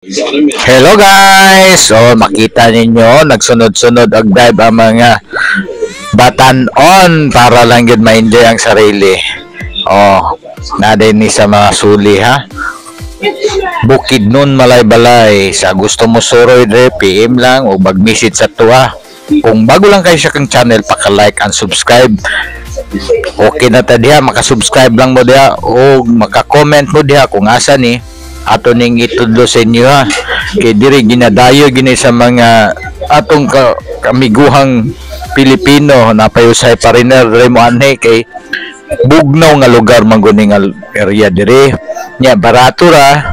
Hello guys! So makita ninyo nagsunod-sunod og dive ang mga batan-on para lang yun ma-enjoy ang sarili. Na din ni sa mga suli ha. Bukidnon Malay-Balay. Sa gusto mo suroy dre, PM lang o mag-message sa tuwa. Kung bago lang kayo sa kang channel, paka-like and subscribe. Okay na ta diha, maka-subscribe lang mo diha o maka-comment mo diha kung asa ni ato ning itudlo sa inyo ha. Kay diri ginadayo gini sa mga atong kamiguhang Pilipino na payusay pariner diri mo anhe kay bugnaw nga lugar man guni nga area diri nya barato ra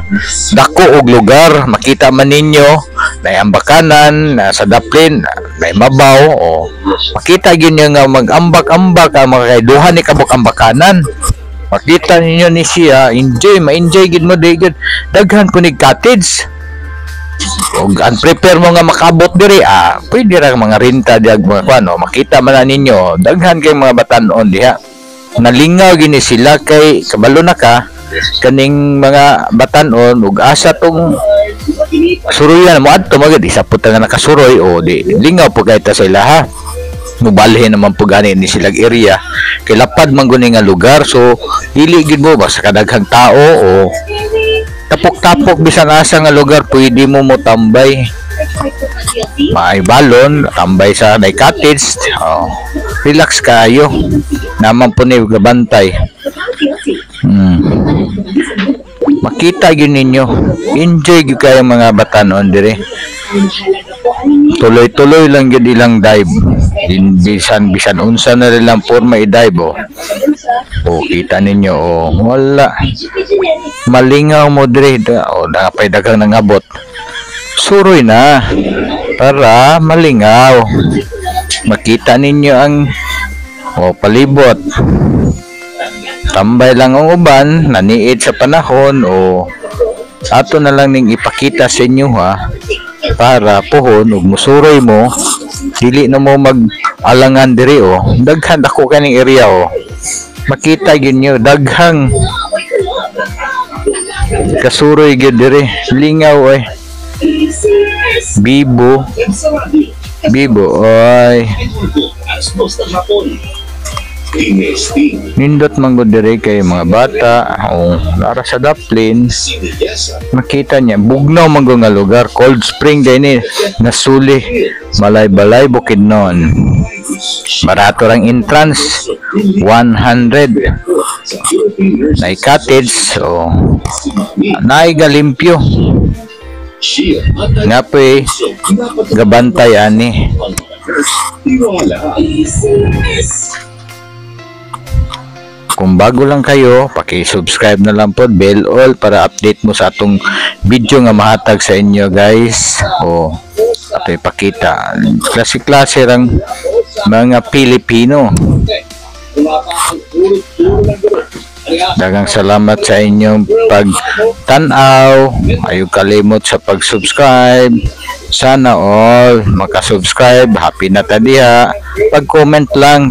dako og lugar makita man ninyo na ambakanan na sa daplin na mabaw o makita gyud nga mag-ambak-ambak ang mga kaiduhan ni kabuk ambakanan. Makita ninyo ni siya, ma-enjoy gid mo digid. Daghan ko nig cottage. Ug unprepare mo nga makabot diri, pwede ra mga renta diag mga kuno. Makita man ninyo, daghan kay mga batan-on diha. Nalingaw gini sila kay kabalo na ka kaning mga batan-on ug asa tong suruyan mo adto magid isa pud nga nakasuroy o di lingaw po kay ta sa ilaha. Mubalhin naman po gani ni silang area kay lapad man guni nga lugar, so dili gid mo basta kadaghang tao o tapok-tapok bisan asa nga lugar pwede mo tambay. May balon tambay sa may cottage, relax kayo naman po ni gabantay. Makita gyud ninyo, enjoy gyud kayo mga batan-on dire. Tuloy-tuloy lang gyud ilang dive. Bisan unsa na rin lang forma i-dive kita ninyo wala malingaw mo dire napay daghang nangabot suroy na para malingaw makita ninyo ang palibot tambay lang ang uban naniid sa panahon ato na lang ning ipakita sa inyo ha para pohon ug musuroy mo dili na mo mag-alangan diri daghan dako kaning area makita gyud nyo daghang kasuroy gyud diri lingaw bibo oy nindot man gud diri kay mga bata lara sa daplin makita niya bugnaw man nga lugar Cold Spring din nasuli Malay-Balay Bukidnon. Barato rang entrance 100 na cottage naay galimpyo nga po gabantay ani. Kung bago lang kayo, paki-subscribe na lang po, bell all para update mo sa atong video nga mahatag sa inyo guys. Ato ipakita. Klase-klase rang mga Pilipino. Daghang salamat sa inyong pagtanaw. Ayaw kalimot sa pag-subscribe. Sana all makasubscribe. Happy na ta diha. Pag-comment lang.